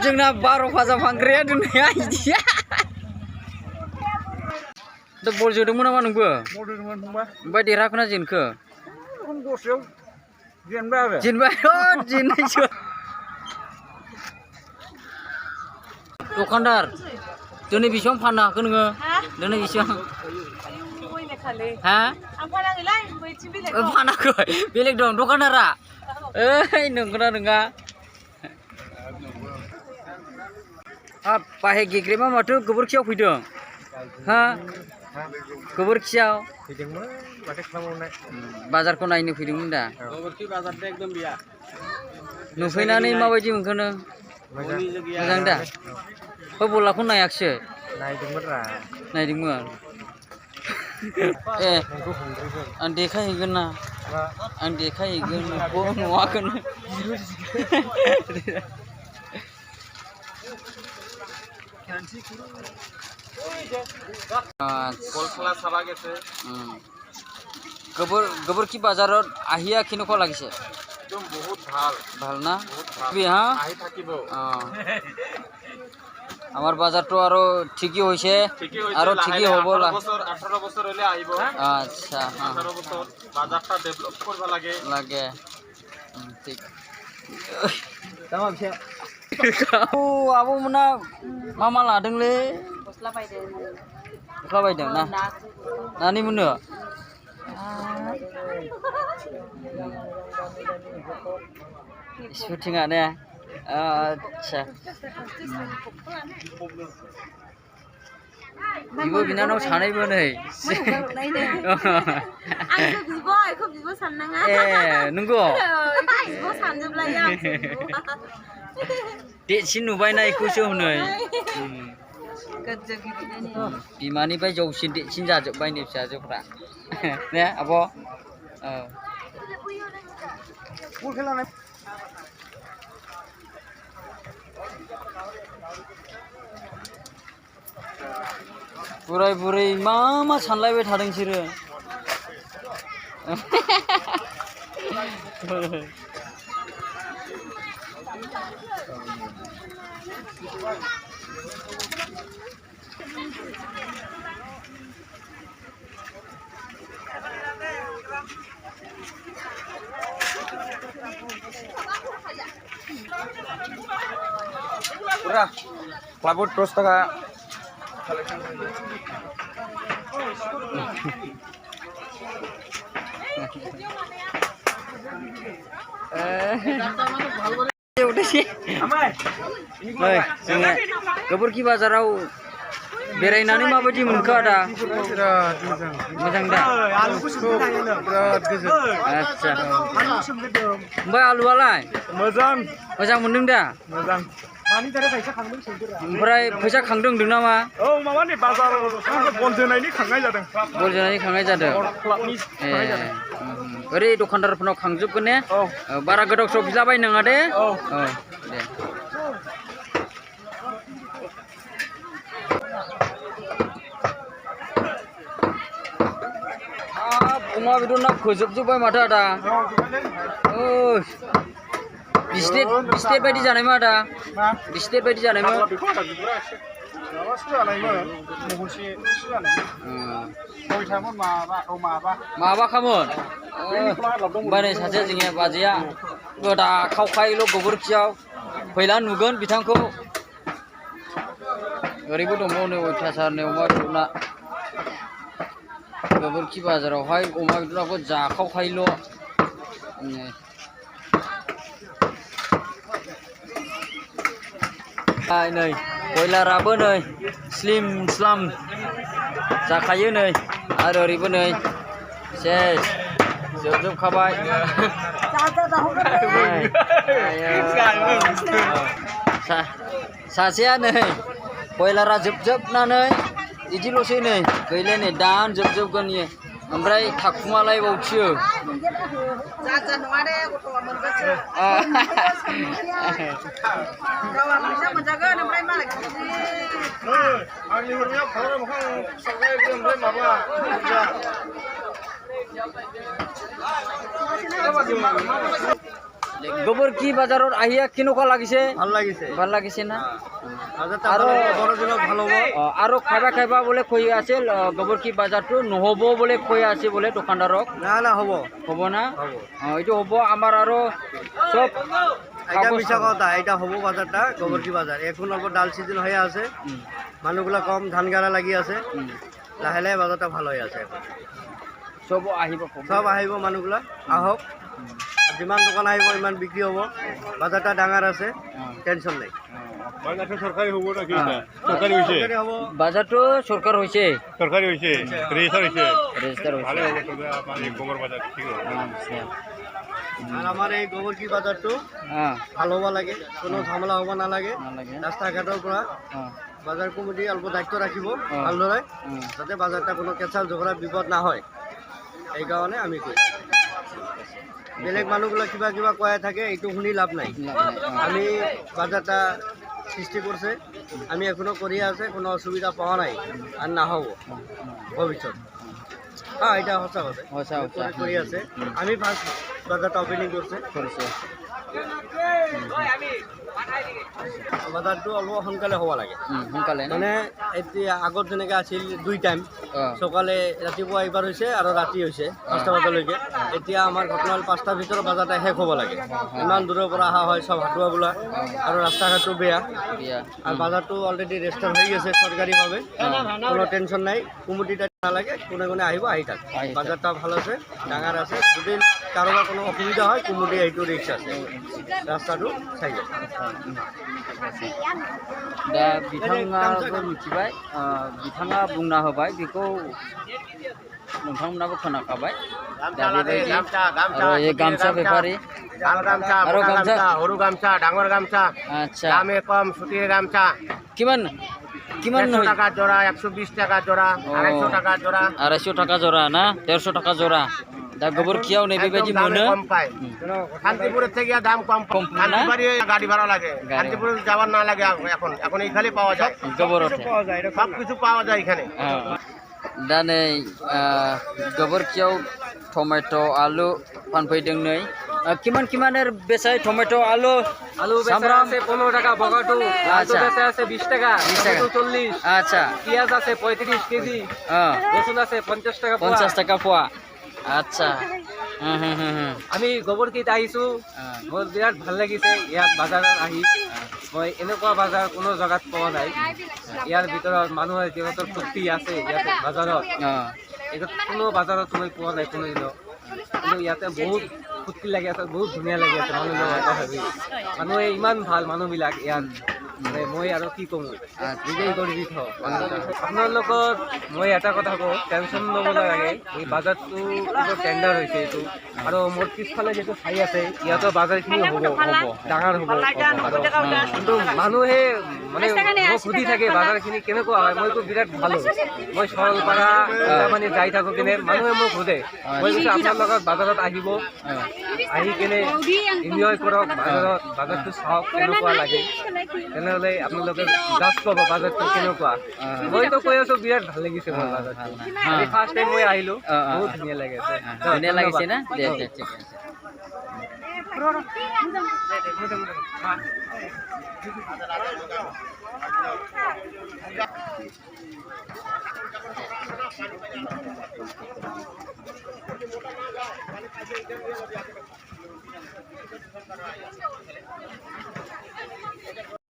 जोंना 12 फाजा फांग्राया दोननाया इदिया दा बल जोदोंमोन नामा नोंबो? बल जोदोंमोन फंबाय। ओमफ्राय देरहाखोना जेनखो? गरसेयाव जेनबाय आरो। जेनबाय जेननायसो। दखानदार दिनै बेसेबां फाननो हाखो नोङो? दिनै बेसेबां? हा? फानाखै बेलेग दं दखानदारा? ओइ नंगौना नङा? हाब बाहाय गेग्रेबा माथो गोबोरखियाव फैदों? हा? गोबोरखियाव? फैदोंमोन माथो खालामबावनो। बाजारखौ नायनो फैदोंमोन दा? गोबोरखि बाजारथ' एकदम गैया। नुफैनानै माबायदि मोनखो नों? मोजां दा? बलाखौ नायाखिसै? नायदोंमोन रा। नायदोंमोन? ए आं देखायहैगोन ना आं देखायहैगोन नोंखौ नुवाखैनो गोबोरखी बाजारत আহিয়া কেনেকুৱা লাগিছে একদম বহুত ভাল ভাল না বহুত হা আহি থাকিব আমার বাজার তো আরো ঠিকই হইছে আরো ঠিকই হবো 18 বছর হলে আইব আচ্ছা 18 বছর বাজারটা ডেভেলপ করবা লাগে লাগে ঠিক দাম আছে ও আবো মনা মামা লাदोंलै गस्ला बायदों ना नानि मोनो syutingannya acha ibu binanau sanaibo नै आंखौ बिबो साननाङा नंगौ बिबो सानजोबलायो आं देरसिन नुबायना इखौसो होनै बिमानिफ्राय जौसिन देरसिन जाजोब्बाय नै फिसाजोफ्रा ने आब' बुराय बुरै मा सानलायबाय थादों बिसोरो Pura, kelabut terus taka. udah sih. Goborki बाजाराव बेरायनानै माबायदि मोनखो आदा? मोजां दा? आच्छा ओमफ्राय आलुआलाय? मोजां मोनदों दा? मोजां ओमफ्राय फैसा खांदों होनदों नामा? औ माबानि बाजार बल जोनायनि खांनाय जादों बल जोनायनि खांनाय जादों ओरै दखानदारफोरनाव खांजोबगोन ने बारा गोदाव सोराव बिलाबाय नाङा दे दे अमा बेदरना फोजोबजोब्बाय माथो आदा बिस्टेट बायदि जानायमोन आदा बिस्टेट बायदि जानायमोन माबाखामोन ओमफ्राय नै सासे जोंनिया बाजैया गोदा खावखायोल' गोबोरखियाव फैला नुगोन बिथांखौ ओरैबो दंबावो अयथासारनो अमा बेदरना गोबोरखि बाजारावहाय अमा बेदरखौ जाखावखायोल' नै बयलाराबो नै स्लिम स्लाम जाखायो नै आरो ओरैबो नै सेस जोबजोबखाबाय सासेया नै बयलारा जोबजोबनानै इदिल'सै नै गैले नै दान जोबजोबगोन इयो ओमफ्राय थाखुमालायबावसो जाजा नङा दे गथ'आ मोनगोनसो गावहा फैसा मोनजागोन ओमफ्राय मालाय आंनि हरनायाव खालाम मोखां सावगाय ओमफ्राय माबा গোবৰ কি বাজাৰত আহিয়া কেনেকুৱা লাগিছে ভাল লাগিছে ভাল লাগিছে না বাজারটা আৰু বড় দিনত ভাল হ'ব আৰু খাইবা বোলে কৈ আছিল গোবৰ কি বাজাৰটো নহ'ব বোলে কৈ আছে বোলে দোকানদাৰক না না হ'ব হ'ব না হ'ব এইটো হ'ব আমাৰ আৰু চব এটা মিছা কথা এটা হ'ব বাজারটা গোবরকি বাজার এখন অল্প ডাল সিজন হয়ে আছে মানুষগুলা কম ধান গাড়া লাগি আছে লাহে লাহে বাজারটা ভালো হয়ে আছে এখন চব আহিব সব আহিব মানুহগুলা আহক যিমান দোকান আহিব ইমান বিক্রি হ'ব বাজারটা ডাঙৰ আছে টেনশন নাই সরকারি হবো নাকি সরকারি হয়েছে সরকারি হ'ব বাজাৰটো চৰকাৰ হৈছে সরকারি হয়েছে রেজিস্টার হয়েছে ৰেজিষ্টাৰ ভালো হৈছে হবে আমাদের গোবর বাজার ঠিক হবে আচ্ছা আর আমার এই গোবরকি বাজারটো হ্যাঁ ভাল হ'ব লাগে কোনো ঝামেলা হ'ব নালাগে নালাগে ৰাস্তা ঘাটৰ পৰা হ্যাঁ বাজাৰ কমিটি অল্প দায়িত্ব ৰাখিব ভালদৰে যাতে বাজাৰটা কোনো কেঁচাল ঝগড়া বিপদ না হয় এইকাৰণে আমি কই বেলেগ মানুহগুলো কিবা কিবা কয়ে থাকে এইটো শুনি লাভ নাই আমি বাজারটা সৃষ্টি করছে আমি এখনো করিয়ে আছে কোনো অসুবিধা পাওয়া নাই আর না হব ভবিষ্যৎ হ্যাঁ এটা সঁচা কথা সঁচা সঁচা কৰি আছে আমি ফার্স্ট বাজারটা ওপেনিং করছে কৰিছে বাজারটো অল্প সোনকালে হ'ব লাগে সোনকালে না মানে এতিয়া আগত যেনেকৈ আছিল 2 টাইম সকালে ৰাতিপুৱা এবাৰ হৈছে আৰু ৰাতি হৈছে 5টা বজালৈকে এতিয়া আমাৰ ঘটনা হ'ল 5টাৰ ভিতৰত বাজাৰটা শেষ হ'ব লাগে ইমান দূৰৰ পৰা অহা হয় চব হাটুৱা বোলা আৰু ৰাস্তা ঘাটটো বেয়া দিয়া আর বাজারটো অলরেডি রেজিস্টার হয়ে গেছে সরকারিভাবে কোনো টেনশন নাই কুমুটিটা নালাগে কোনে কোনে আহিব আহি থাক বাজারটা ভালো আছে ডাঙৰ আছে যদি কাৰোবাৰ কোনো অসুবিধা হয় কুমুটি এইটো রিক্স আছে রাস্তাটো চাই যায় दा बिथाङाबो मिथिबाय बिथाङा बुंना होबाय बेखौ नोंथांमोनाबो खोनाखाबाय दा बेबायदि आरो এই গামছা বেপাৰী আৰু গামছা সৰু গামছা ডাঙৰ গামছা আচ্ছা দামে কম সুতিৰ গামছা কিমান কিমান 100 টাকা জোড়া 120 টাকা জোড়া 250 টাকা জোড়া 250 টাকা জোড়া না 150 টাকা জোড়া दा গোবরকিয়াও নেই বেবাयदि দামে মোनो কম পায় শান্তিপুরের থেকে দাম কম কম না? শান্তিপুরে গাড়ি ভাড়া লাগে শান্তিপুর যাওয়ার না লাগে এখন এইখানে পাওয়া যায় গোবরতে সব কিছু পাওয়া যায় এখানে दा नै गोबोरखियाव टमेट' आलु फानफैदों नै কিমানের বেচায় টমেটো আলু আলু বেচা আছে 15 টাকা বগাটু আলু বেচা আছে 20 টাকা 40 আচ্ছা পেঁয়াজ আছে 35 কেজি হ্যাঁ রসুন আছে 50 টাকা 50 টাকা পোয়া আচ্ছা আমি গোবৰকিত আহিছো মোৰ বিৰাট ভাল লাগিছে ইয়াত বাজাৰত আহি মই এনেকুৱা বাজাৰ কোনো জেগাত পোৱা নাই ইয়াৰ ভিতৰত মানুহৰ যিহেতু ফূৰ্তি আছে ইয়াত বাজাৰত এইটো কোনো বাজাৰত মই পোৱা নাই কোনোদিনো কিন্তু ইয়াতে বহুত ফূৰ্তি লাগি আছে বহুত ধুনীয়া লাগি আছে মানুহবিলাক ভাবি মানুহে ইমান ভাল মানুহবিলাক ইয়াত মানে মই আৰু কি ক'ম নিজেই গৰ্বিত আপোনাৰ লগত মই এটা কথা কওঁ টেনশ্যন ল'ব নালাগে এই বাজাৰটো কিন্তু টেণ্ডাৰ হৈছে এইটো আৰু মোৰ পিছফালে যিটো ঠাই আছে ইয়াতো বাজাৰখিনি হ'ব ডাঙৰ হ'ব আৰু কিন্তু মানুহে মানে মোক সুধি থাকে বাজাৰখিনি কেনেকুৱা হয় মইতো বিৰাট ভাল মই সৰলপাৰা মানে যাই থাকোঁ কিনে মানুহে মোক সোধে মই কৈছোঁ আপোনাৰ লগত বাজাৰত আহিব আহি কিনে এনজয় কৰক বাজাৰটো চাওক কেনেকুৱা লাগে তেনেহ'লে আপোনালোকে জাজ পাব বাজাৰটো কেনেকুৱা মইতো কৈ আছোঁ বিৰাট ভাল লাগিছে মোৰ বাজাৰটো ফাৰ্ষ্ট টাইম মই আহিলোঁ বহুত ধুনীয়া লাগে ধুনীয়া লাগিছে না দে দে ঠিক আছে আছে